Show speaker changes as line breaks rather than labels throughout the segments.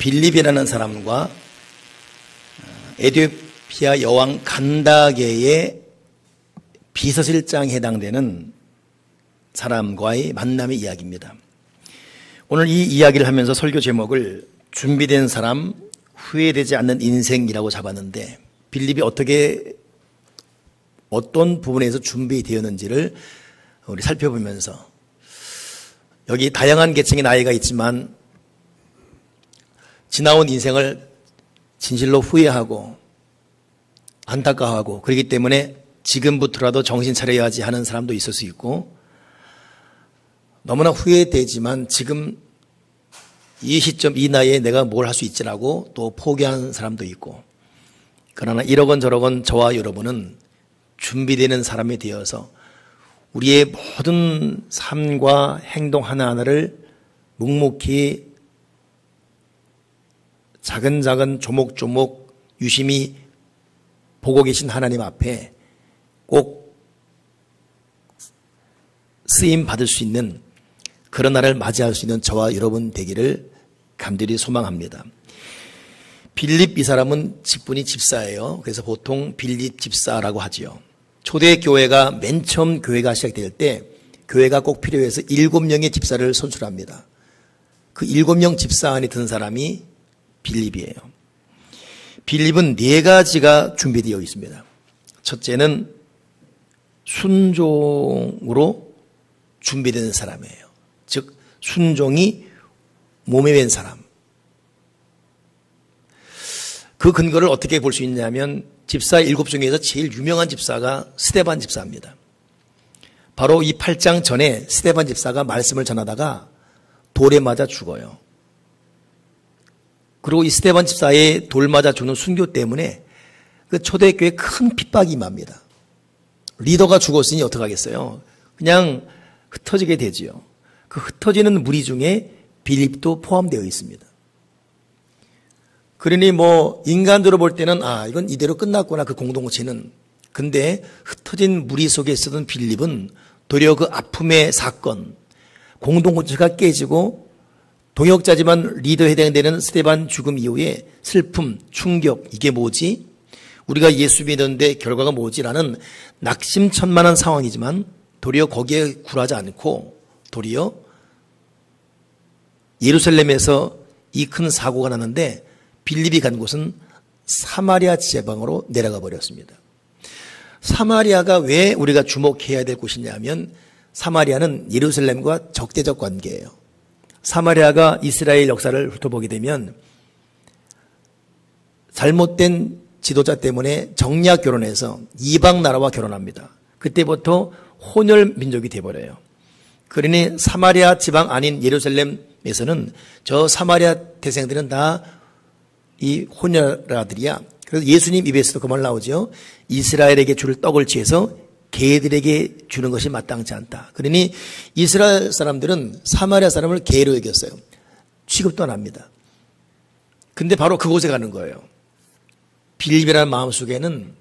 빌립이라는 사람과 에티오피아 여왕 간다게의 비서실장에 해당되는 사람과의 만남의 이야기입니다. 오늘 이 이야기를 하면서 설교 제목을 준비된 사람, 후회되지 않는 인생이라고 잡았는데, 빌립이 어떤 부분에서 준비되었는지를 우리 살펴보면서, 여기 다양한 계층의 나이가 있지만 지나온 인생을 진실로 후회하고 안타까워하고, 그렇기 때문에 지금부터라도 정신 차려야지 하는 사람도 있을 수 있고, 너무나 후회되지만 지금 이 시점 이 나이에 내가 뭘 할 수 있지라고 또 포기하는 사람도 있고, 그러나 이러건 저러건 저와 여러분은 준비되는 사람이 되어서 우리의 모든 삶과 행동 하나하나를 묵묵히 작은 조목조목 유심히 보고 계신 하나님 앞에 꼭 쓰임 받을 수 있는 그런 날을 맞이할 수 있는 저와 여러분 되기를 간절히 소망합니다. 빌립 이 사람은 직분이 집사예요. 그래서 보통 빌립 집사라고 하지요. 초대교회가 맨 처음 교회가 시작될 때 교회가 꼭 필요해서 7명의 집사를 선출합니다. 그 7명 집사 안에 든 사람이 빌립이에요. 빌립은 4가지가 준비되어 있습니다. 첫째는 순종으로 준비된 사람이에요. 즉 순종이 몸에 밴 사람. 그 근거를 어떻게 볼 수 있냐면 집사 7 중에서 제일 유명한 집사가 스데반 집사입니다. 바로 이 8장 전에 스데반 집사가 말씀을 전하다가 돌에 맞아 죽어요. 그리고 이 스데반 집사의 돌 맞아 죽는 순교 때문에 그 초대교회에 큰 핍박이 임합니다. 리더가 죽었으니 어떡하겠어요? 그냥 흩어지게 되지요. 그 흩어지는 무리 중에 빌립도 포함되어 있습니다. 그러니 인간적으로 볼 때는 이건 이대로 끝났구나, 그 공동체는. 근데 흩어진 무리 속에 있었던 빌립은 도리어 그 아픔의 사건, 공동체가 깨지고 동역자지만 리더에 해당되는 스데반 죽음 이후에 슬픔, 충격, 이게 뭐지? 우리가 예수 믿었는데 결과가 뭐지라는 낙심천만한 상황이지만 도리어 거기에 굴하지 않고 도리어 예루살렘에서 이 큰 사고가 났는데 빌립이 간 곳은 사마리아 지방으로 내려가 버렸습니다. 사마리아가 왜 우리가 주목해야 될 곳이냐면 사마리아는 예루살렘과 적대적 관계예요. 사마리아가 이스라엘 역사를 훑어보게 되면 잘못된 지도자 때문에 정략 결혼해서 이방 나라와 결혼합니다. 그때부터 혼혈 민족이 되어버려요. 그러니 사마리아 지방 아닌 예루살렘에서는 저 사마리아 태생들은 다 이 혼혈아들이야. 그래서 예수님 입에서도 그 말 나오죠. 이스라엘에게 줄 떡을 취해서 개들에게 주는 것이 마땅치 않다. 그러니 이스라엘 사람들은 사마리아 사람을 개로 여겼어요. 취급도 안 합니다. 근데 바로 그곳에 가는 거예요. 빌립이라는 마음속에는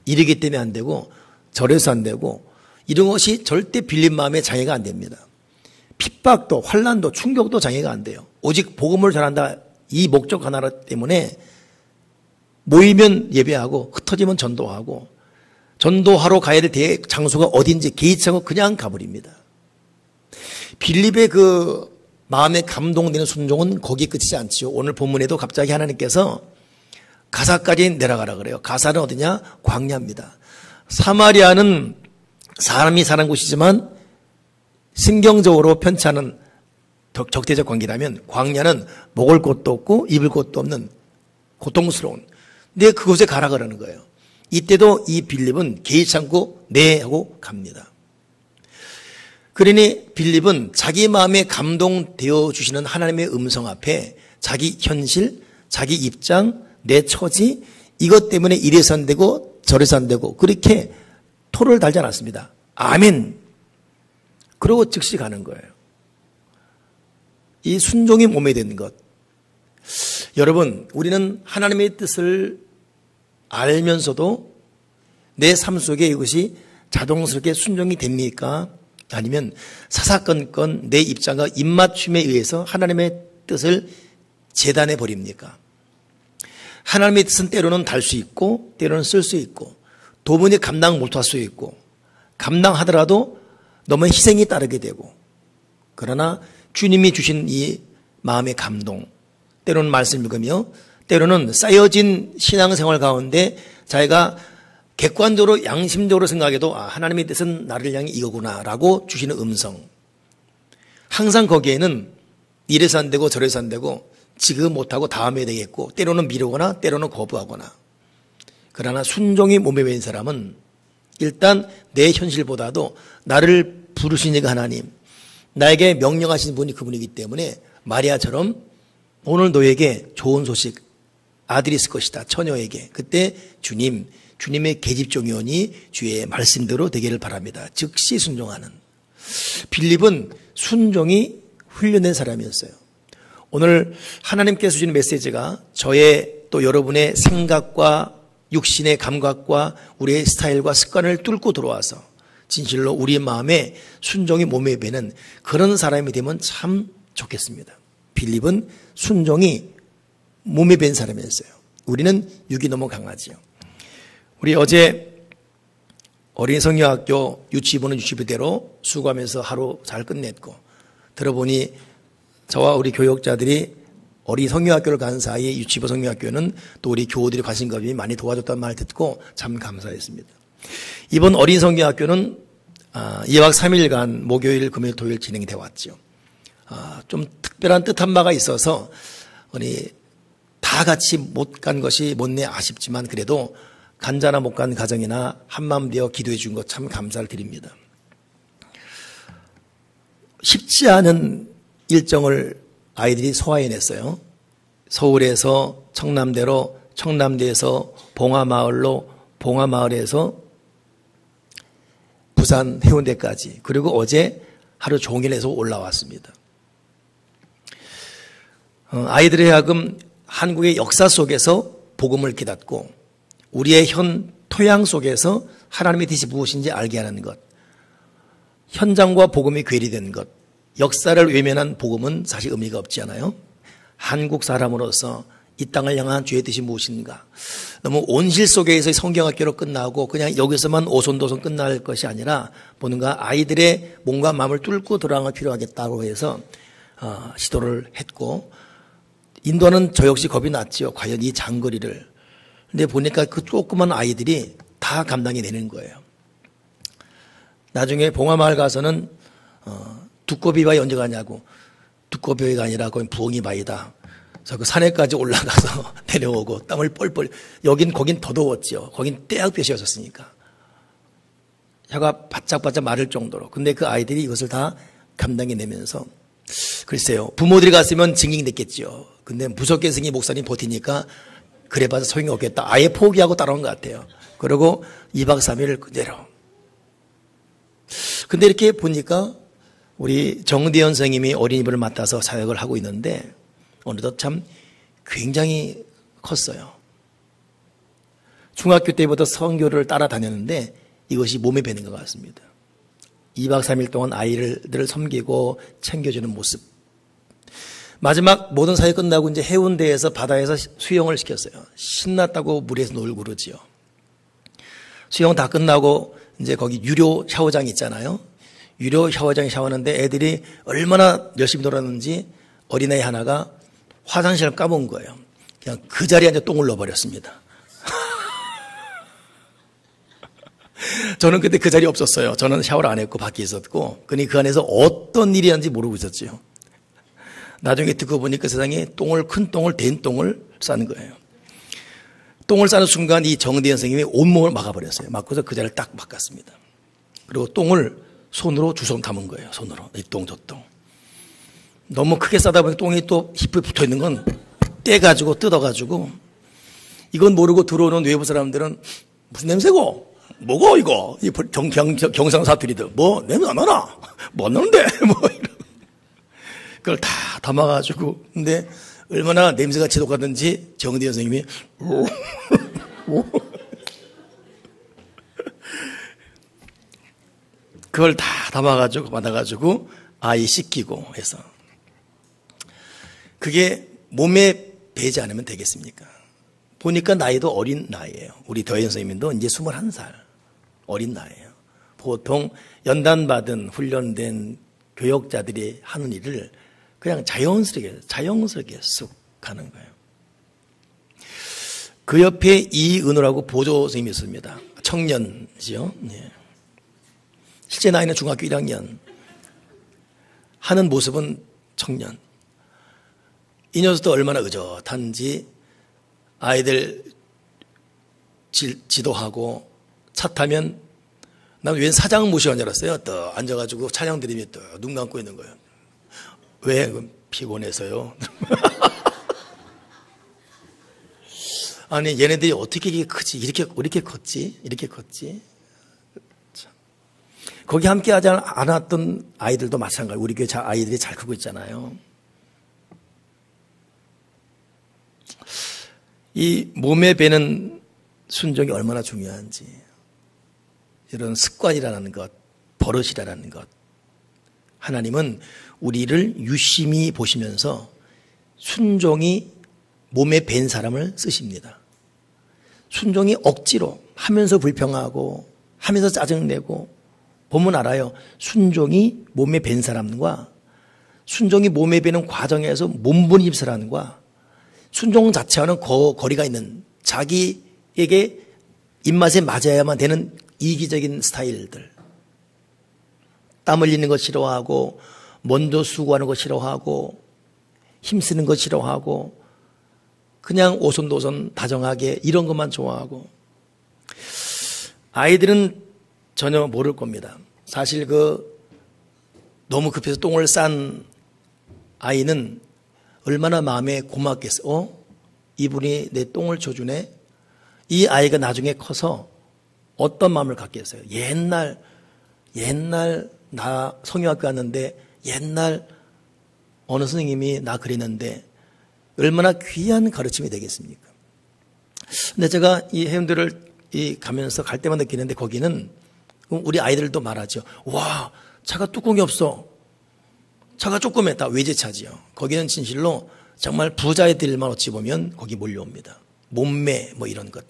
이르기 때문에 안 되고 절에서 안 되고 이런 것이 절대 빌립 마음에 장애가 안 됩니다. 핍박도 환난도 충격도 장애가 안 돼요. 오직 복음을 전한다, 이 목적 하나 때문에 모이면 예배하고 흩어지면 전도하고, 전도하러 가야 될 장소가 어딘지 개의치 않고 그냥 가버립니다. 빌립의 그 마음에 감동되는 순종은 거기에 끝이지 않지요. 오늘 본문에도 갑자기 하나님께서 가사까지 내려가라 그래요. 가사는 어디냐? 광야입니다. 사마리아는 사람이 사는 곳이지만 신경적으로 편치 않은 적대적 관계라면 광야는 먹을 곳도 없고 입을 곳도 없는 고통스러운, 근데 그곳에 가라 그러는 거예요. 이때도 이 빌립은 개의치 않고 네 하고 갑니다. 그러니 빌립은 자기 마음에 감동되어 주시는 하나님의 음성 앞에 자기 현실, 자기 입장, 내 처지, 이것 때문에 이래서 안 되고 저래서 안 되고 그렇게 토를 달지 않았습니다. 아멘. 그러고 즉시 가는 거예요. 이 순종이 몸에 된 것. 여러분, 우리는 하나님의 뜻을 알면서도 내 삶 속에 이것이 자동스럽게 순종이 됩니까? 아니면 사사건건 내 입장과 입맞춤에 의해서 하나님의 뜻을 재단해 버립니까? 하나님의 뜻은 때로는 달 수 있고 때로는 쓸 수 있고 도무지 감당 못할 수 있고 감당하더라도 너무 희생이 따르게 되고 그러나 주님이 주신 이 마음의 감동 때로는 말씀 읽으며 때로는 쌓여진 신앙생활 가운데 자기가 객관적으로 양심적으로 생각해도 하나님의 뜻은 나를 향해 이거구나 라고 주시는 음성 항상 거기에는 이래서 안 되고 저래서 안 되고 지금 못하고 다음에 되겠고 때로는 미루거나 때로는 거부하거나 그러나 순종이 몸에 배인 사람은 일단 내 현실보다도 나를 부르시니까 하나님 나에게 명령하신 분이 그분이기 때문에 마리아처럼 오늘 너에게 좋은 소식 아들이 있을 것이다 처녀에게 그때 주님의 계집종이오니 주의 말씀대로 되기를 바랍니다. 즉시 순종하는 빌립은 순종이 훈련된 사람이었어요. 오늘 하나님께서 주시는 메시지가 저의 또 여러분의 생각과 육신의 감각과 우리의 스타일과 습관을 뚫고 들어와서 진실로 우리의 마음에 순종이 몸에 배는 그런 사람이 되면 참 좋겠습니다. 빌립은 순종이 몸에 밴 사람이었어요. 우리는 육이 너무 강하지요. 우리 어제 어린이 성경학교 유치부는 유치부대로 수고하면서 하루 잘 끝냈고 들어보니 저와 우리 교육자들이 어린이 성경학교를 간 사이에 유치부 성경학교는 또 우리 교우들이 관심감이 많이 도와줬다는 말 듣고 참 감사했습니다. 이번 어린이 성경학교는 2박 3일간 목요일, 금요일, 토요일 진행이 되어 왔죠. 좀 특별한 뜻한 바가 있어서 우리 다 같이 못 간 것이 못내 아쉽지만 그래도 간자나 못 간 가정이나 한마음 되어 기도해 준 것 참 감사를 드립니다. 쉽지 않은 일정을 아이들이 소화해냈어요. 서울에서 청남대로, 청남대에서 봉화마을로, 봉화마을에서 부산 해운대까지 그리고 어제 하루 종일 해서 올라왔습니다. 아이들의 하여금 한국의 역사 속에서 복음을 깨닫고 우리의 현 토양 속에서 하나님의 뜻이 무엇인지 알게 하는 것 현장과 복음이 괴리된 것 역사를 외면한 복음은 사실 의미가 없지 않아요? 한국 사람으로서 이 땅을 향한 주의 뜻이 무엇인가 너무 온실 속에서 성경학교로 끝나고 그냥 여기서만 오손도손 끝날 것이 아니라 뭔가 아이들의 몸과 마음을 뚫고 들어가는 필요하겠다고 해서 시도를 했고 인도는 저 역시 겁이 났지요. 과연 이 장거리를. 근데 보니까 그 조그만 아이들이 다 감당이 되는 거예요. 나중에 봉화마을 가서는 두꺼비바위 언제 가냐고. 두꺼비바위가 아니라 거긴 부엉이바위다. 그래서 그 산에까지 올라가서 내려오고 땀을 뻘뻘. 거긴 더 더웠지요. 거긴 떼약볕이었으니까. 혀가 바짝바짝 마를 정도로. 근데 그 아이들이 이것을 다 감당해내면서 글쎄요. 부모들이 갔으면 징징댔겠지요. 근데 무섭게 생긴 목사님 버티니까 그래봐서 소용이 없겠다. 아예 포기하고 따라온 것 같아요. 그리고 2박 3일을 그대로. 근데 이렇게 보니까 우리 정대현 선생님이 어린이집을 맡아서 사역을 하고 있는데 어느덧 참 굉장히 컸어요. 중학교 때부터 선교를 따라다녔는데 이것이 몸에 배는 것 같습니다. 2박 3일 동안 아이들을 섬기고 챙겨주는 모습. 마지막 모든 사역 끝나고 이제 해운대에서 바다에서 수영을 시켰어요. 신났다고 물에서 놀고 그러지요. 수영 다 끝나고 이제 거기 유료 샤워장 있잖아요. 유료 샤워장에 샤워하는데 애들이 얼마나 열심히 놀았는지 어린아이 하나가 화장실을 까본 거예요. 그냥 그 자리에 앉아 똥을 넣어버렸습니다. 저는 그때 그 자리에 없었어요. 저는 샤워를 안 했고 밖에 있었고 그니 그 안에서 어떤 일이 하는지 모르고 있었죠. 나중에 듣고 보니까 세상에 큰 똥을 댄 똥을 싸는 거예요. 똥을 싸는 순간 이 정대현 선생님이 온몸을 막아버렸어요. 막고서 그 자리를 딱 막았습니다. 그리고 똥을 손으로 주섬 담은 거예요. 손으로. 이 똥 저 똥. 너무 크게 싸다 보니 똥이 또 힙에 붙어있는 건 떼가지고 뜯어가지고 이건 모르고 들어오는 외부 사람들은 무슨 냄새고? 뭐고 이거? 이 경상사투리들 뭐 냄새 안 나나? 뭐 안 나는데? 뭐 이런. 그걸 다 담아가지고 근데 얼마나 냄새가 지독하든지 정대현 선생님이 그걸 다 담아가지고 받아가지고 아이 씻기고 해서 그게 몸에 배지 않으면 되겠습니까? 보니까 나이도 어린 나이예요. 우리 더현 선생님도 이제 21살 어린 나이예요. 보통 연단받은 훈련된 교역자들이 하는 일을 그냥 자연스럽게 쑥 가는 거예요. 그 옆에 이은호라고 보조 선생님이 있습니다. 청년이죠. 네. 실제 나이는 중학교 1학년. 하는 모습은 청년. 이 녀석도 얼마나 의젓한지 아이들 지도하고 차 타면 난 웬 사장 모시는 줄 알았어요. 또 앉아가지고 차량 들이면 또 눈 감고 있는 거예요. 왜? 피곤해서요. 아니 얘네들이 어떻게 이렇게 크지? 이렇게 컸지? 이렇게 컸지? 참. 거기 함께 하지 않았던 아이들도 마찬가지고 우리 교회 아이들이 잘 크고 있잖아요. 이 몸에 배는 순종이 얼마나 중요한지 이런 습관이라는 것, 버릇이라는 것 하나님은 우리를 유심히 보시면서 순종이 몸에 밴 사람을 쓰십니다. 순종이 억지로 하면서 불평하고 하면서 짜증내고 보면 알아요. 순종이 몸에 밴 사람과 순종이 몸에 배는 과정에서 몸부림칠 사람과 순종 자체와는 거리가 있는 자기에게 입맛에 맞아야만 되는 이기적인 스타일들. 땀 흘리는 거 싫어하고 먼저 수고하는 거 싫어하고 힘쓰는 거 싫어하고 그냥 오손도손 다정하게 이런 것만 좋아하고 아이들은 전혀 모를 겁니다. 사실 너무 급해서 똥을 싼 아이는 얼마나 마음에 고맙겠어. 이분이 내 똥을 줘주네. 이 아이가 나중에 커서 어떤 마음을 갖겠어요. 옛날 나 성형학교 갔는데 옛날 어느 선생님이 나 그랬는데 얼마나 귀한 가르침이 되겠습니까? 근데 제가 이 회원들을 가면서 갈 때만 느끼는데 거기는 우리 아이들도 말하죠. 와, 차가 뚜껑이 없어. 차가 조그매. 다 외제차지요. 거기는 진실로 정말 부자애들만 어찌 보면 거기 몰려옵니다. 몸매 뭐 이런 것.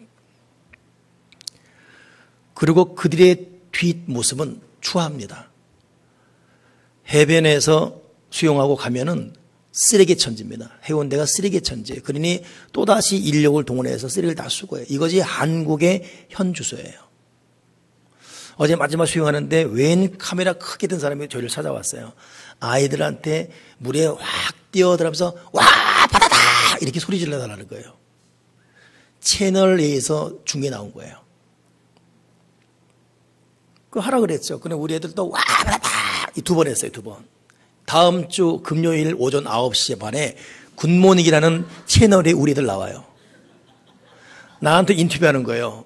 그리고 그들의 뒷모습은 추합니다. 해변에서 수영하고 가면은 쓰레기천지입니다. 해운대가 쓰레기천지. 그러니 또다시 인력을 동원해서 쓰레기를 다 수거해요. 이것이 한국의 현주소예요. 어제 마지막 수영하는데 웬 카메라 크게 든 사람이 저희를 찾아왔어요. 아이들한테 물에 확 뛰어들어가면서 와 바다다 이렇게 소리 질러달라는 거예요. 채널 A에서 중계 나온 거예요. 그거 하라 그랬죠. 근데 우리 애들도 와 바다다 이 2번 했어요. 2번. 다음 주 금요일 오전 9시 반에 굿모닝이라는 채널에 우리 애들 나와요. 나한테 인터뷰하는 거예요.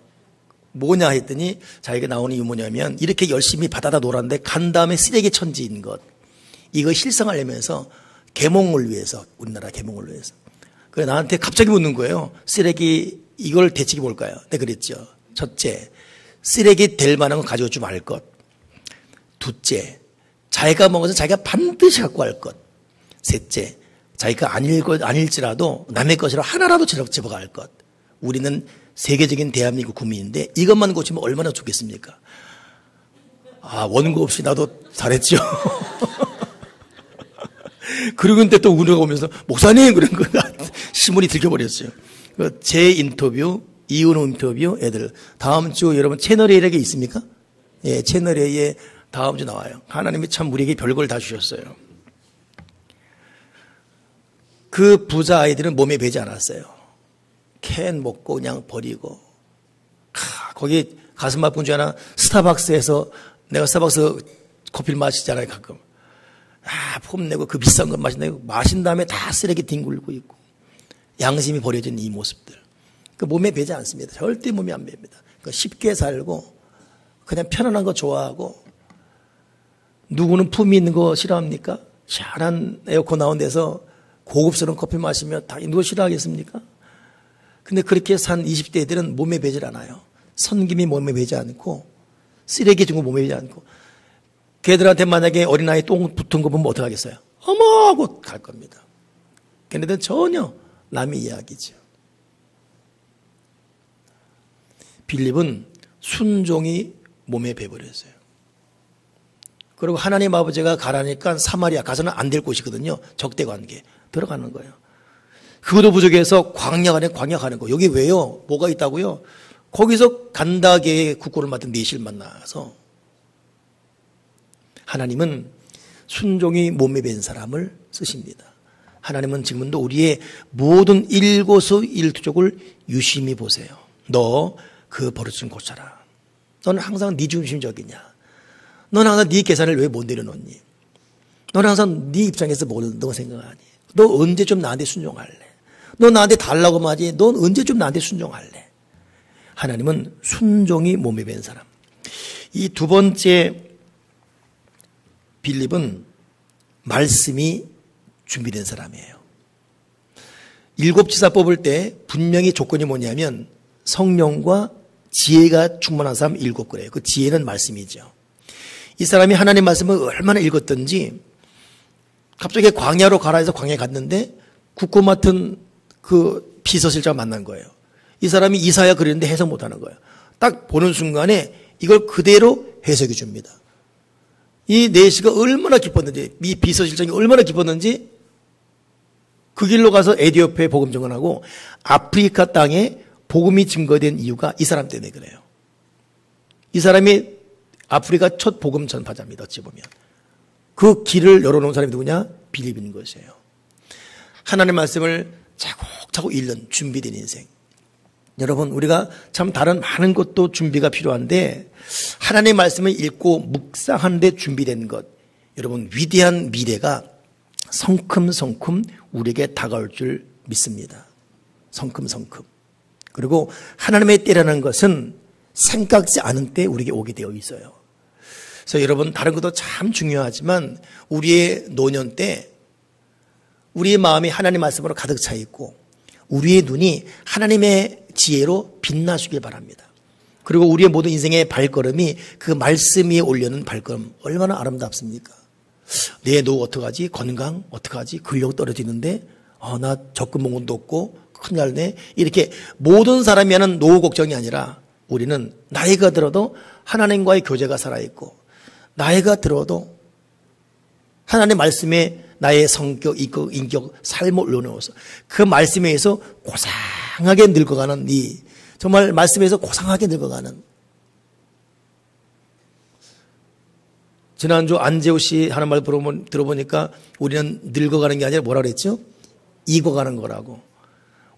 뭐냐 했더니 자기가 나오는 이유 뭐냐면 이렇게 열심히 바다다 놀았는데 간 다음에 쓰레기 천지인 것. 이거 실성하려면서 계몽을 위해서 우리나라 계몽을 위해서. 그래 나한테 갑자기 묻는 거예요. 쓰레기 이걸 대책이 뭘까요? 내가 그랬죠. 첫째, 쓰레기 될 만한 건 가져오지 말 것. 둘째, 자기가 먹어서 자기가 반드시 갖고 갈 것. 셋째, 자기가 안 읽지라도 남의 것이라 하나라도 집어갈 것. 우리는 세계적인 대한민국 국민인데 이것만 고치면 얼마나 좋겠습니까? 아, 원고 없이 나도 잘했죠. 그리고 근데 또 우리가 오면서 목사님 그런 거 신문이 들켜버렸어요. 제 인터뷰, 이은호 인터뷰 애들 다음 주 여러분 채널A에 있습니까? 예, 채널A에 다음 주 나와요. 하나님이 참 우리에게 별걸 다 주셨어요. 그 부자 아이들은 몸에 배지 않았어요. 캔 먹고 그냥 버리고 거기 가슴 아픈 줄 아나 스타벅스에서 내가 스타벅스 커피를 마시잖아요 가끔. 폼내고 그 비싼 거 마신 다음에 다 쓰레기 뒹굴고 있고 양심이 버려진 이 모습들. 그 몸에 배지 않습니다. 절대 몸에 안 배.니다. 그러니까 쉽게 살고 그냥 편안한 거 좋아하고 누구는 품이 있는 거 싫어합니까? 시원한 에어컨 나온 데서 고급스러운 커피 마시면 다 누가 싫어하겠습니까? 근데 그렇게 산 20대들은 몸에 배질 않아요. 선김이 몸에 배지 않고 쓰레기 준 거 몸에 배지 않고 걔들한테 만약에 어린아이 똥 붙은 거 보면 어떡하겠어요? 어머 하고 갈 겁니다. 걔네들은 전혀 남의 이야기죠. 빌립은 순종이 몸에 배버렸어요. 그리고 하나님 아버지가 가라니까 사마리아 가서는 안 될 곳이거든요. 적대 관계 들어가는 거예요. 그것도 부족해서 광야 안에 광야 가는 거. 여기 왜요? 뭐가 있다고요? 거기서 간다게의 국고를 맡은 내실 만나서 하나님은 순종이 몸에 밴 사람을 쓰십니다. 하나님은 지금도 우리의 모든 일거수 일투족을 유심히 보세요. 너 그 버릇 좀 고쳐라. 너는 항상 네 중심적이냐? 너는 항상 네 계산을 왜 못 내려놓니? 너는 항상 네 입장에서 뭘 너 생각하니? 너 언제 좀 나한테 순종할래? 너 나한테 달라고 하지? 넌 언제 좀 나한테 순종할래? 하나님은 순종이 몸에 밴 사람. 이 두 번째 빌립은 말씀이 준비된 사람이에요. 일곱 지사 뽑을 때 분명히 조건이 뭐냐면 성령과 지혜가 충만한 사람 일곱 그래요. 그 지혜는 말씀이죠. 이 사람이 하나님 말씀을 얼마나 읽었던지 갑자기 광야로 가라 해서 광야에 갔는데 국고 맡은 그 비서실장 만난 거예요. 이 사람이 이사야 그랬는데 해석 못하는 거예요. 딱 보는 순간에 이걸 그대로 해석해 줍니다. 이 내시가 얼마나 기뻤는지, 이 비서실장이 얼마나 기뻤는지 그 길로 가서 에티오피아에 복음 증언하고 아프리카 땅에 복음이 증거된 이유가 이 사람 때문에 그래요. 이 사람이 아프리카 첫 복음 전파자입니다. 어찌 보면. 그 길을 열어놓은 사람이 누구냐? 빌립인 것이에요. 하나님의 말씀을 차곡차곡 읽는 준비된 인생. 여러분, 우리가 참 다른 많은 것도 준비가 필요한데 하나님의 말씀을 읽고 묵상하는데 준비된 것. 여러분, 위대한 미래가 성큼성큼 우리에게 다가올 줄 믿습니다. 성큼성큼. 그리고 하나님의 때라는 것은 생각지 않은 때 우리에게 오게 되어 있어요. 그래서 여러분, 다른 것도 참 중요하지만 우리의 노년 때 우리의 마음이 하나님 말씀으로 가득 차 있고 우리의 눈이 하나님의 지혜로 빛나시길 바랍니다. 그리고 우리의 모든 인생의 발걸음이 그 말씀 위에 올려는 발걸음 얼마나 아름답습니까? 내 노후 어떡하지? 건강 어떡하지? 근력 떨어지는데 나 적금 봉원도 없고 큰일 날네. 이렇게 모든 사람이 하는 노후 걱정이 아니라 우리는 나이가 들어도 하나님과의 교제가 살아있고 나이가 들어도 하나님 말씀에 나의 성격, 인격, 삶을 올려놓아서 그 말씀에 의해서 고상하게 늙어가는 정말 말씀에서 고상하게 늙어가는 지난주 안재호 씨 하는 말 들어보니까 우리는 늙어가는 게 아니라 뭐라 그랬죠? 익어가는 거라고.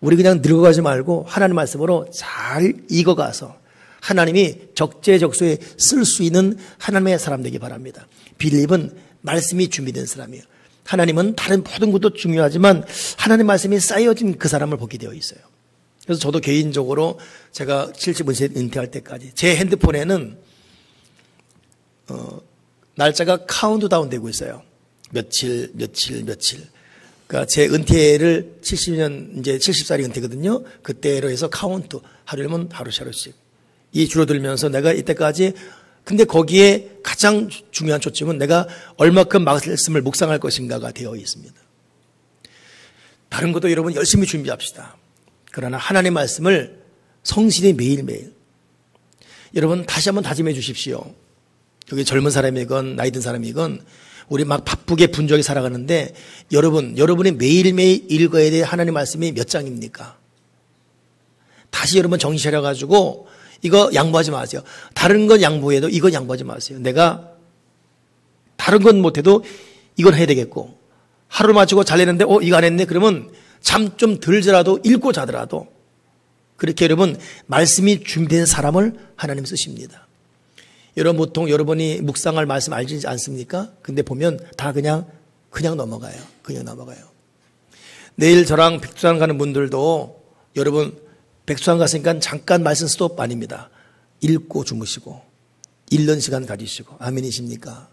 우리 그냥 늙어가지 말고 하나님 말씀으로 잘 익어가서 하나님이 적재적소에 쓸 수 있는 하나님의 사람 되기 바랍니다. 빌립은 말씀이 준비된 사람이에요. 하나님은 다른 모든 것도 중요하지만 하나님 말씀이 쌓여진 그 사람을 보게 되어 있어요. 그래서 저도 개인적으로 제가 70세 은퇴할 때까지 제 핸드폰에는 날짜가 카운트다운 되고 있어요. 며칠. 그러니까 제 은퇴를 70년, 이제 70살이 은퇴거든요. 그때로 해서 카운트. 하루면 하루씩. 이 줄어들면서 내가 이때까지, 근데 거기에 가장 중요한 초점은 내가 얼마큼 말씀을 묵상할 것인가가 되어 있습니다. 다른 것도 여러분 열심히 준비합시다. 그러나 하나님의 말씀을 성실히 매일매일. 여러분 다시 한번 다짐해 주십시오. 여기 젊은 사람이건 나이 든 사람이건 우리 막 바쁘게 분주하게 살아가는데 여러분이 매일매일 읽어야 될 하나님 말씀이 몇 장입니까? 다시 여러분 정신 차려가지고 이거 양보하지 마세요. 다른 건 양보해도 이건 양보하지 마세요. 내가 다른 건 못해도 이건 해야 되겠고 하루를 마치고 잘했는데 이거 안 했네 그러면 잠 좀 덜 자라도 읽고 자더라도 그렇게 여러분 말씀이 준비된 사람을 하나님 쓰십니다. 여러분 보통 여러분이 묵상할 말씀 알지 않습니까? 근데 보면 다 그냥 넘어가요. 내일 저랑 백두산 가는 분들도 여러분 백두산 갔으니까 잠깐 말씀 스톱 아닙니다. 읽고 주무시고 읽는 시간 가지시고 아멘이십니까?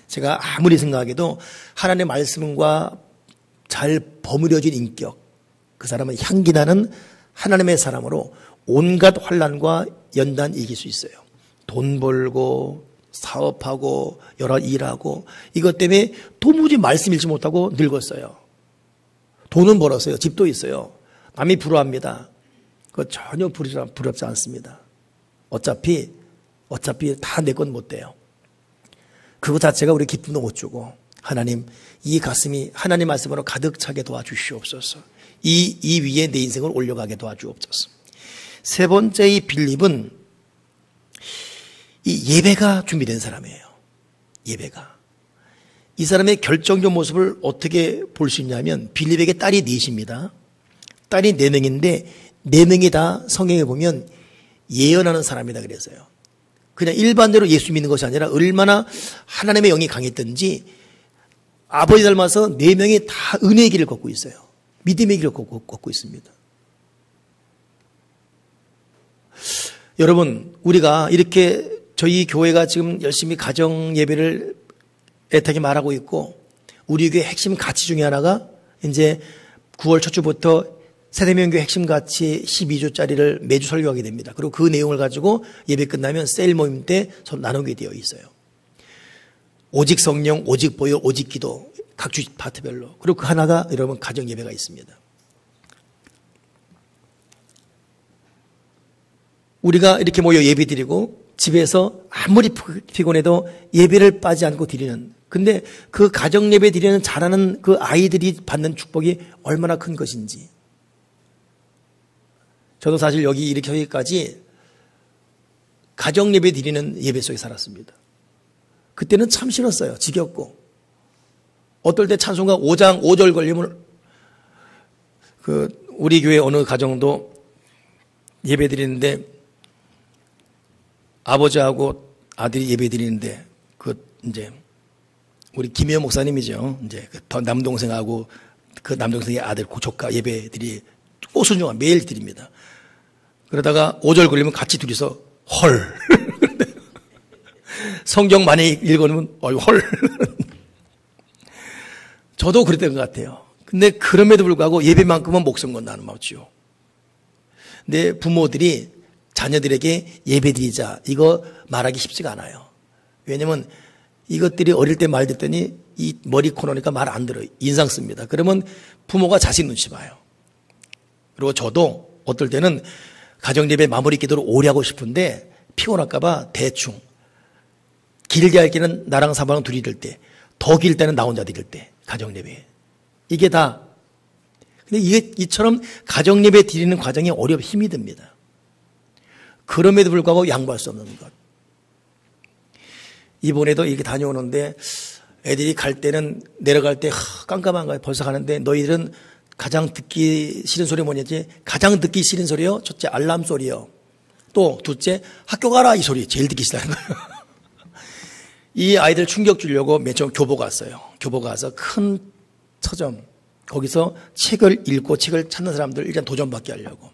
제가 아무리 생각해도 하나님의 말씀과 잘 버무려진 인격 그 사람은 향기나는 하나님의 사람으로 온갖 환난과 연단 이길 수 있어요. 돈 벌고 사업하고 여러 일하고 이것 때문에 도무지 말씀 읽지 못하고 늙었어요. 돈은 벌었어요. 집도 있어요. 남이 부러워합니다. 그거 전혀 부럽지 않습니다. 어차피 다 내 건 못 돼요. 그거 자체가 우리 기쁨도 못 주고, 하나님, 이 가슴이 하나님 말씀으로 가득 차게 도와주시옵소서. 이 위에 내 인생을 올려가게 도와주옵소서. 세 번째 이 빌립은 이 예배가 준비된 사람이에요. 예배가. 이 사람의 결정적 모습을 어떻게 볼 수 있냐면, 빌립에게 딸이 넷입니다. 딸이 4명인데 4명이 다 성경에 보면 예언하는 사람이다 그랬어요. 그냥 일반대로 예수 믿는 것이 아니라 얼마나 하나님의 영이 강했든지 아버지 닮아서 4명이 다 은혜의 길을 걷고 있어요. 믿음의 길을 걷고 있습니다. 여러분, 우리가 이렇게 저희 교회가 지금 열심히 가정 예배를 애타게 말하고 있고, 우리 교회 핵심 가치 중에 하나가 이제 9월 첫 주부터 세대명교회 핵심 가치 12조짜리를 매주 설교하게 됩니다. 그리고 그 내용을 가지고 예배 끝나면 셀 모임 때 서로 나누게 되어 있어요. 오직 성령, 오직 보혈, 오직 기도, 각 주 파트별로. 그리고 그 하나가 여러분 가정 예배가 있습니다. 우리가 이렇게 모여 예배 드리고 집에서 아무리 피곤해도 예배를 빠지 않고 드리는, 근데 그 가정 예배 드리는 잘하는 그 아이들이 받는 축복이 얼마나 큰 것인지. 저도 사실 여기까지 가정 예배 드리는 예배 속에 살았습니다. 그때는 참 싫었어요. 지겹고. 어떨 때 찬송가 5장 5절 걸리면 우리 교회 어느 가정도 예배 드리는데 아버지하고 아들이 예배 드리는데 이제 우리 김혜연 목사님이죠. 이제 남동생하고 그 남동생의 아들 조카 예배들이 꼬순종아 매일 드립니다. 그러다가 5절 걸리면 같이 둘이서 헐. 성경 많이 읽어놓으면 헐. 저도 그랬던 것 같아요. 근데 그럼에도 불구하고 예배만큼은 목숨 건 나는 맞죠. 근데 부모들이 자녀들에게 예배 드리자 이거 말하기 쉽지가 않아요. 왜냐면 이것들이 어릴 때 말 듣더니 이 머리 코너니까 말 안 들어요. 인상 씁니다. 그러면 부모가 자식 눈치 봐요. 그리고 저도 어떨 때는 가정예배 마무리 기도를 오래 하고 싶은데 피곤할까봐 대충 길게 할 때는 나랑 사방랑 둘이 들 때, 더 길 때는 나 혼자 드릴 때 가정예배. 이게 다. 근데 이처럼 가정예배 드리는 과정이 힘이 듭니다. 그럼에도 불구하고 양보할 수 없는 것. 이번에도 이렇게 다녀오는데 애들이 갈 때는 내려갈 때 깜깜한 거예요. 벌써 가는데 너희들은 가장 듣기 싫은 소리 뭐냐지? 가장 듣기 싫은 소리요. 첫째 알람 소리요. 또 둘째 학교 가라 이 소리 제일 듣기 싫다는 거예요. 이 아이들 충격 주려고 맨 처음 교보 갔어요. 교보 가서 큰 서점 거기서 책을 읽고 책을 찾는 사람들 일단 도전받기 하려고.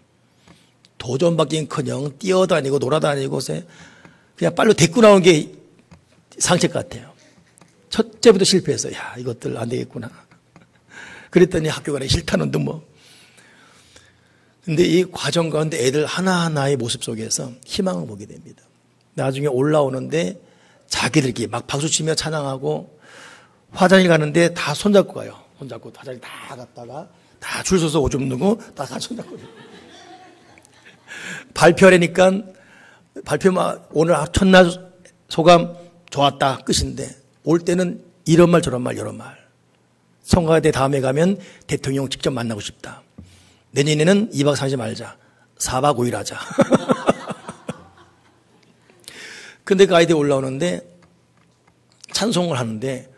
도전받기는커녕 뛰어다니고 놀아다니고 그냥 빨리 데리고 나오는 게 상책 같아요. 첫째부터 실패해서 야 이것들 안 되겠구나. 그랬더니 학교 가기 싫다는 듯 뭐. 근데 이 과정 가운데 애들 하나하나의 모습 속에서 희망을 보게 됩니다. 나중에 올라오는데 자기들끼리 막 박수치며 찬양하고 화장실 가는데 다 손잡고 가요. 손잡고 화장실 다 갔다가 다 줄 서서 오줌 누고 다 같이 손잡고. 발표하려니까 발표만 오늘 첫날 소감 좋았다 끝인데 올 때는 이런 말 저런 말 이런 말. 성가대 다음에 가면 대통령 직접 만나고 싶다. 내년에는 2박 3일 말자. 4박 5일 하자. 근데 그 아이들이 올라오는데 찬송을 하는데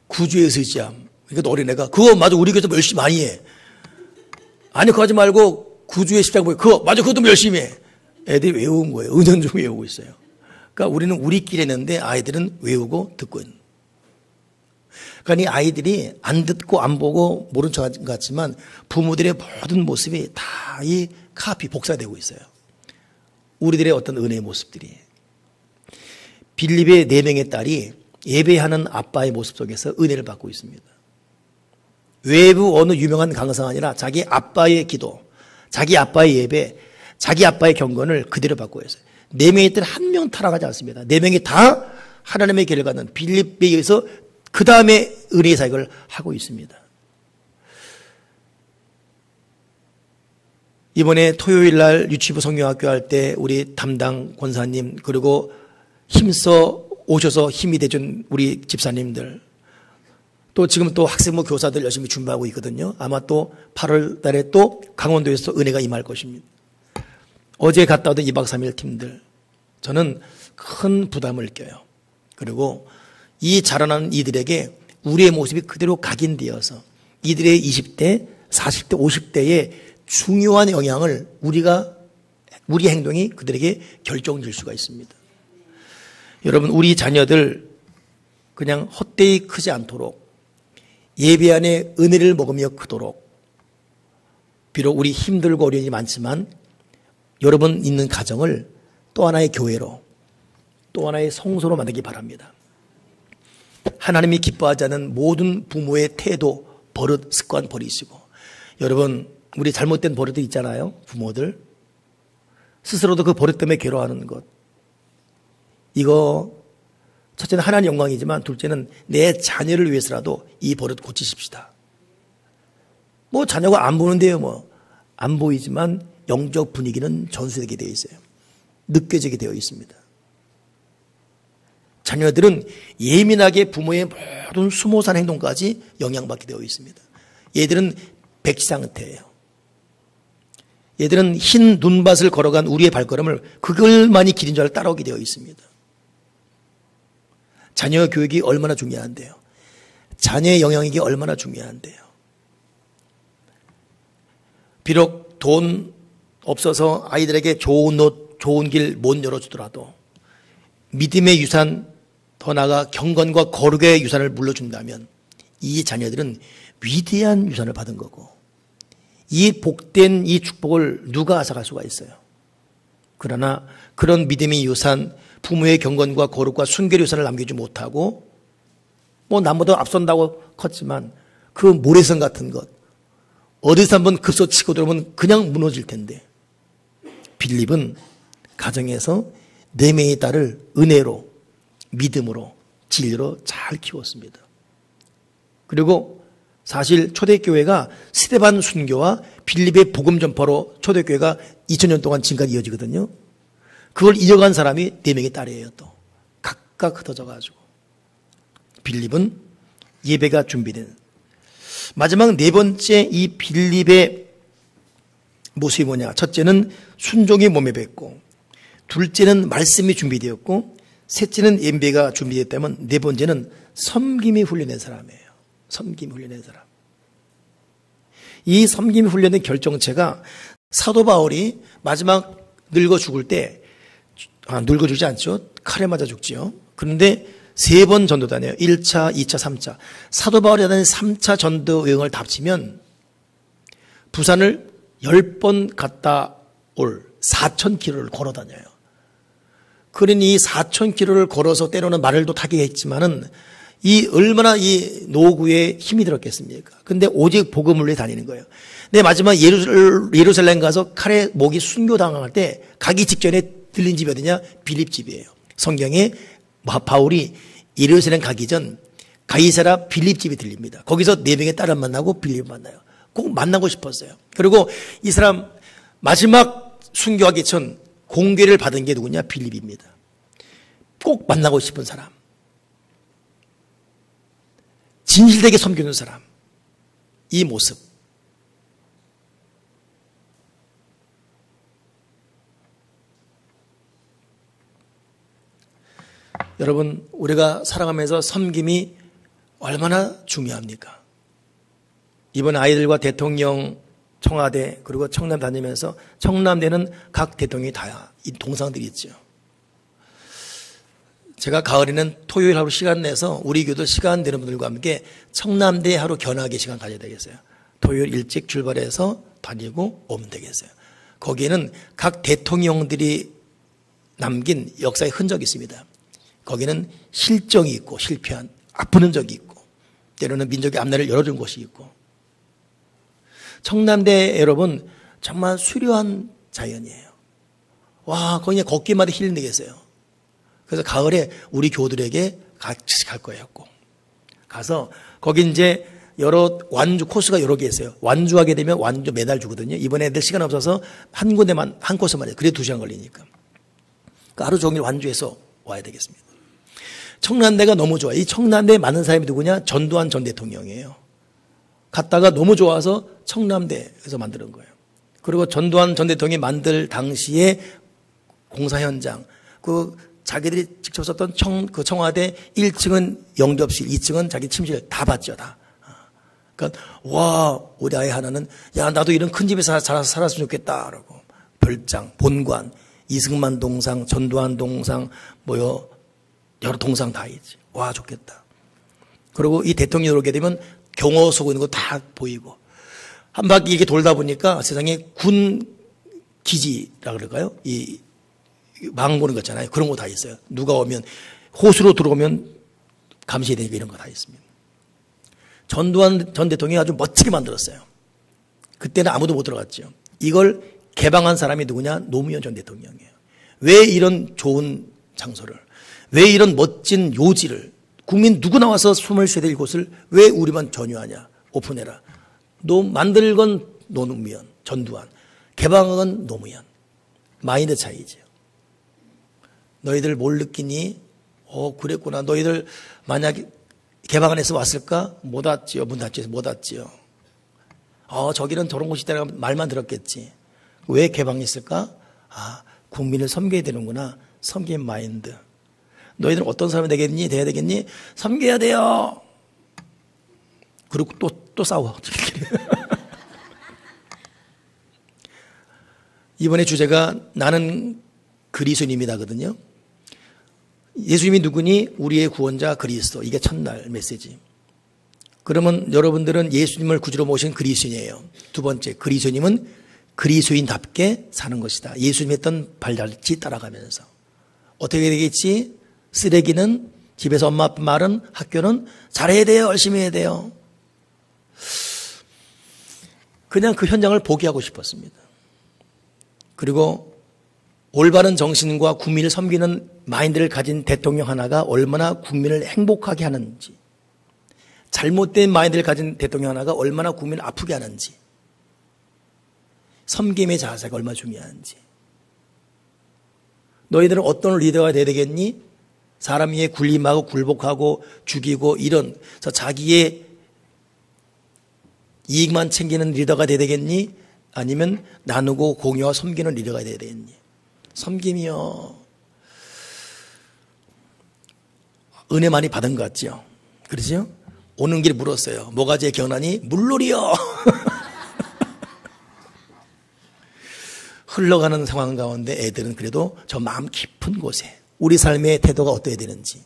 구주의 의지함. 그러니까 어린애가 그거 맞아 우리 교회에서 열심히 많이 해. 아니 그거 하지 말고 구주의 십자가 보여. 그거 맞아 그것도 열심히 해. 애들이 외운 거예요. 은연중 외우고 있어요. 그러니까 우리는 우리끼리 했는데 아이들은 외우고 듣고 있는. 그러니까 이 아이들이 안 듣고 안 보고 모른 척 같지만 부모들의 모든 모습이 다 이 카피 복사되고 있어요. 우리들의 어떤 은혜의 모습들이. 빌립의 4명의 딸이 예배하는 아빠의 모습 속에서 은혜를 받고 있습니다. 외부 어느 유명한 강사가 아니라 자기 아빠의 기도, 자기 아빠의 예배, 자기 아빠의 경건을 그대로 받고 있어요. 4명의 딸 한 명 타락하지 않습니다. 4명이 다 하나님의 길을 가는 빌립에 의해서 그 다음에 은혜의 사역을 하고 있습니다. 이번에 토요일 날 유치부 성경학교 할 때 우리 담당 권사님 그리고 힘써 오셔서 힘이 돼준 우리 집사님들 또 지금 또 학생부 교사들 열심히 준비하고 있거든요. 아마 또 8월 달에 또 강원도에서 은혜가 임할 것입니다. 어제 갔다 오던 2박 3일 팀들 저는 큰 부담을 느껴요. 그리고 이 자라나는 이들에게 우리의 모습이 그대로 각인되어서 이들의 20대, 40대, 50대의 중요한 영향을 우리 행동이 그들에게 결정질 수가 있습니다. 여러분, 우리 자녀들 그냥 헛되이 크지 않도록 예배 안에 은혜를 먹으며 크도록 비록 우리 힘들고 어려움이 많지만 여러분 있는 가정을 또 하나의 교회로 또 하나의 성소로 만들기 바랍니다. 하나님이 기뻐하지 않은 모든 부모의 태도, 버릇, 습관 버리시고 여러분 우리 잘못된 버릇들 있잖아요. 부모들 스스로도 그 버릇 때문에 괴로워하는 것 이거 첫째는 하나님 영광이지만 둘째는 내 자녀를 위해서라도 이 버릇 고치십시다. 뭐 자녀가 안 보는데요. 뭐 안 보이지만 영적 분위기는 전수되게 되어 있어요. 느껴지게 되어 있습니다. 자녀들은 예민하게 부모의 모든 수모산 행동까지 영향받게 되어 있습니다. 얘들은 백지 상태예요. 얘들은 흰 눈밭을 걸어간 우리의 발걸음을 그걸만이 길인 줄 알고 따라오게 되어 있습니다. 자녀 교육이 얼마나 중요한데요. 자녀의 영향력이 얼마나 중요한데요. 비록 돈 없어서 아이들에게 좋은 옷, 좋은 길 못 열어주더라도 믿음의 유산, 더 나아가 경건과 거룩의 유산을 물려준다면 이 자녀들은 위대한 유산을 받은 거고 이 복된 이 축복을 누가 앗아갈 수가 있어요. 그러나 그런 믿음의 유산, 부모의 경건과 거룩과 순결 유산을 남기지 못하고 뭐 남보다 앞선다고 컸지만 그 모래성 같은 것 어디서 한번 급소치고 들어오면 그냥 무너질 텐데 빌립은 가정에서 네 명의 딸을 은혜로 믿음으로 진리로 잘 키웠습니다. 그리고 사실 초대교회가 스데반 순교와 빌립의 복음 전파로 초대교회가 2000년 동안 지금까지 이어지거든요. 그걸 이어간 사람이 네 명의 딸이에요. 또 각각 흩어져가지고 빌립은 예배가 준비된 마지막 네 번째 이 빌립의 모습이 뭐냐. 첫째는 순종이 몸에 뱄고 둘째는 말씀이 준비되었고 셋째는 예배가 준비됐다면 네 번째는 섬김이 훈련된 사람이에요. 섬김이 훈련된 사람. 이 섬김이 훈련된 결정체가 사도 바울이 마지막 늙어 죽을 때 늙어 죽지 않죠. 칼에 맞아 죽지요. 그런데 3번 전도 다녀요. 1차, 2차, 3차. 사도 바울이 다닌 3차 전도 여행을 다 합치면 부산을 10번 갔다 올 4,000km를 걸어 다녀요. 그러니 이 4,000km를 걸어서 때로는 말을 또 타게 했지만은 이 얼마나 이 노구에 힘이 들었겠습니까? 근데 오직 복음을 위해 다니는 거예요. 내 마지막 예루살렘 가서 칼에 목이 순교당할 때 가기 직전에 들린 집이 어디냐? 빌립 집이에요. 성경에 바울이 예루살렘 가기 전 가이사라 빌립 집에 들립니다. 거기서 네 명의 딸을 만나고 빌립을 만나요. 꼭 만나고 싶었어요. 그리고 이 사람 마지막 순교하기 전 공개를 받은 게 누구냐? 빌립입니다. 꼭 만나고 싶은 사람. 진실되게 섬기는 사람. 이 모습. 여러분, 우리가 살아가면서 섬김이 얼마나 중요합니까? 이번 아이들과 대통령 청와대 그리고 청남 다니면서 청남대는 각 대통령이 다 이 동상들이 있죠. 제가 가을에는 토요일 하루 시간 내서 우리 교도 시간 되는 분들과 함께 청남대 하루 견학의 시간 가져야 되겠어요. 토요일 일찍 출발해서 다니고 오면 되겠어요. 거기에는 각 대통령들이 남긴 역사의 흔적이 있습니다. 거기는 실정이 있고 실패한 아픈 흔적이 있고 때로는 민족의 앞날을 열어준 곳이 있고 청남대 여러분 정말 수려한 자연이에요. 와 거기 걷기마다 힐링 되겠어요. 그래서 가을에 우리 교우들에게 같이 갈 거예요. 꼭 가서 거기 이제 여러 완주 코스가 여러 개 있어요. 완주하게 되면 완주 매달 주거든요. 이번에 애들 시간 없어서 한 군데만 한 코스만 해요. 그래 2시간 걸리니까. 그러니까 하루 종일 완주해서 와야 되겠습니다. 청란대가 너무 좋아. 이 청란대에 맞는 사람이 누구냐? 전두환 전 대통령이에요. 갔다가 너무 좋아서 청남대에서 만드는 거예요. 그리고 전두환 전 대통령이 만들 당시에 공사 현장, 그 자기들이 직접 썼던 그 청와대 1층은 영접실, 2층은 자기 침실 다 봤죠, 다. 그러니까 와, 우리 아이 하나는 야, 나도 이런 큰 집에서 살았으면 좋겠다. 라고. 별장, 본관, 이승만 동상, 전두환 동상, 뭐요, 여러 동상 다 있지. 와, 좋겠다. 그리고 이 대통령이 오게 되면 경호 쏘고 있는 거 다 보이고. 한 바퀴 이렇게 돌다 보니까 세상에 군 기지라 그럴까요? 이 망 보는 거 있잖아요. 그런 거 다 있어요. 누가 오면 호수로 들어오면 감시해야 되니까 이런 거 다 있습니다. 전두환 전 대통령이 아주 멋지게 만들었어요. 그때는 아무도 못 들어갔죠. 이걸 개방한 사람이 누구냐? 노무현 전 대통령이에요. 왜 이런 좋은 장소를, 왜 이런 멋진 요지를, 국민 누구 나와서 숨을 쉬어야 될 이곳을 왜 우리만 전유하냐? 오픈해라. 만들 건 노무현, 전두환. 개방한 건 노무현. 마인드 차이죠. 너희들 뭘 느끼니? 그랬구나. 너희들 만약에 개방 안 해서 왔을까? 못 왔지요. 문 닫혀서 못 왔지요. 저기는 저런 곳이 있다가 말만 들었겠지. 왜 개방했을까? 국민을 섬겨야 되는구나. 섬김 마인드. 너희들은 어떤 사람이 돼야 되겠니? 섬겨야 돼요. 그리고 또 싸워. 이번에 주제가 나는 그리스도인이다거든요. 예수님이 누구니? 우리의 구원자 그리스도. 이게 첫날 메시지. 그러면 여러분들은 예수님을 구주로 모신 그리스도인이에요. 두 번째, 그리스도인은 그리스도인답게 사는 것이다. 예수님 했던 발자취 따라가면서. 어떻게 되겠지? 쓰레기는 집에서 엄마 아빠 말은, 학교는 잘해야 돼요. 열심히 해야 돼요. 그냥 그 현장을 포기하고 싶었습니다. 그리고 올바른 정신과 국민을 섬기는 마인드를 가진 대통령 하나가 얼마나 국민을 행복하게 하는지, 잘못된 마인드를 가진 대통령 하나가 얼마나 국민을 아프게 하는지, 섬김의 자세가 얼마나 중요한지. 너희들은 어떤 리더가 돼야 되겠니? 사람 위에 군림하고 굴복하고 죽이고 이런 자기의 이익만 챙기는 리더가 돼야 되겠니? 아니면 나누고 공유와 섬기는 리더가 돼야 되겠니? 섬김이요. 은혜 많이 받은 것 같죠? 그러죠? 오는 길에 물었어요. 뭐가제 견하니? 물놀이요. 흘러가는 상황 가운데 애들은 그래도 저 마음 깊은 곳에 우리 삶의 태도가 어떠해야 되는지.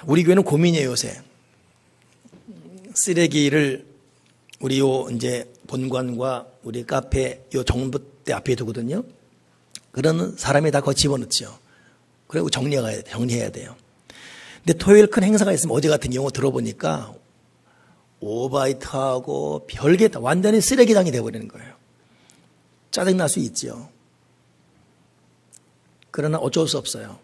우리 교회는 고민이에요, 요새. 쓰레기를 우리 이제 본관과 우리 카페 정부대 앞에 두거든요. 그런 사람이 다 거기 집어넣죠. 그리고 정리해야 돼요. 근데 토요일 큰 행사가 있으면 어제 같은 경우 들어보니까 오바이트하고 별게 다 완전히 쓰레기장이 돼버리는 거예요. 짜증날 수 있죠. 그러나 어쩔 수 없어요.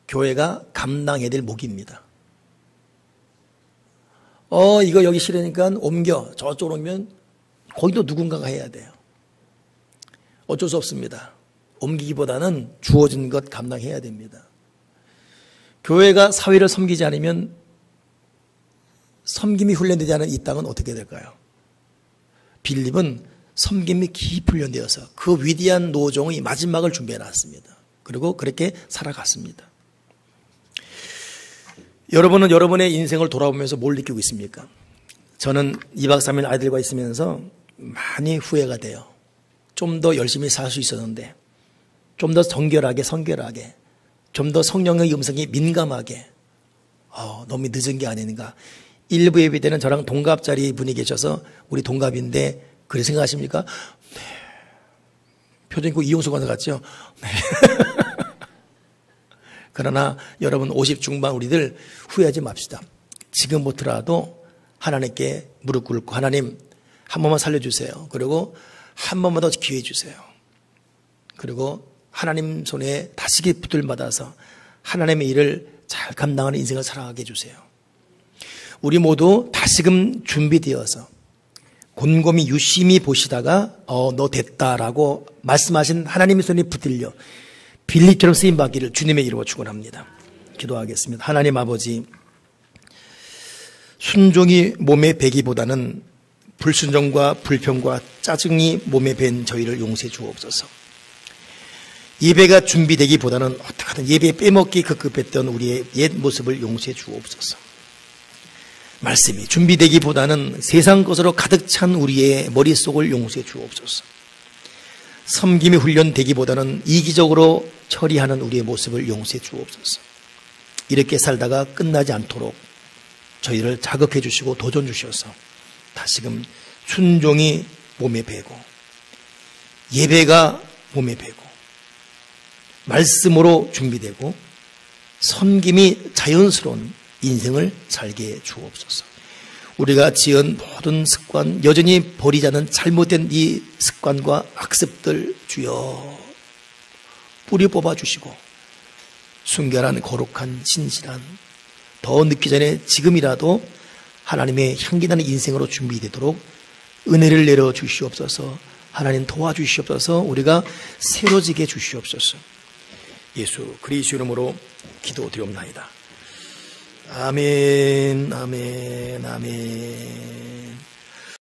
교회가 감당해야 될 몫입니다. 이거 여기 싫으니까 옮겨. 저쪽으로 오면 거기도 누군가가 해야 돼요. 어쩔 수 없습니다. 옮기기보다는 주어진 것 감당해야 됩니다. 교회가 사회를 섬기지 않으면 섬김이 훈련되지 않은 이 땅은 어떻게 될까요? 빌립은 섬김이 깊이 훈련되어서 그 위대한 노종의 마지막을 준비해 놨습니다. 그리고 그렇게 살아갔습니다. 여러분은 여러분의 인생을 돌아보면서 뭘 느끼고 있습니까? 저는 2박 3일 아이들과 있으면서 많이 후회가 돼요. 좀 더 열심히 살 수 있었는데, 좀 더 정결하게, 성결하게, 좀 더 성령의 음성이 민감하게, 너무 늦은 게 아닌가. 일부 예배 때는 저랑 동갑자리 분이 계셔서 우리 동갑인데 그렇게 생각하십니까? 네. 표정이 꼭 이용수 관사 같죠? 네. 그러나 여러분 50 중반 우리들 후회하지 맙시다. 지금부터라도 하나님께 무릎 꿇고 하나님 한 번만 살려주세요. 그리고 한 번만 더 기회 주세요. 그리고 하나님 손에 다시게 붙들받아서 하나님의 일을 잘 감당하는 인생을 살아가게 해주세요. 우리 모두 다시금 준비되어서 곰곰이 유심히 보시다가 너 됐다라고 말씀하신 하나님의 손이 붙들려 빌립처럼 쓰임받기를 주님의 이름으로 축원합니다. 기도하겠습니다. 하나님 아버지, 순종이 몸에 배기보다는 불순종과 불평과 짜증이 몸에 밴 저희를 용서해 주옵소서. 예배가 준비되기보다는 어떻게든 예배 빼먹기 급급했던 우리의 옛 모습을 용서해 주옵소서. 말씀이 준비되기보다는 세상 것으로 가득 찬 우리의 머릿속을 용서해 주옵소서. 섬김이 훈련되기보다는 이기적으로 처리하는 우리의 모습을 용서해 주옵소서. 이렇게 살다가 끝나지 않도록 저희를 자극해 주시고 도전 주셔서 다시금 순종이 몸에 배고 예배가 몸에 배고 말씀으로 준비되고 섬김이 자연스러운 인생을 살게 주옵소서. 우리가 지은 모든 습관, 여전히 버리자는 잘못된 이 습관과 악습들 주여 뿌리 뽑아 주시고 순결한 거룩한 신실한 더 늦기 전에 지금이라도 하나님의 향기나는 인생으로 준비되도록 은혜를 내려 주시옵소서. 하나님 도와주시옵소서. 우리가 새로지게 주시옵소서. 예수 그리스도 이름으로 기도드리옵나이다. 아멘, 아멘, 아멘.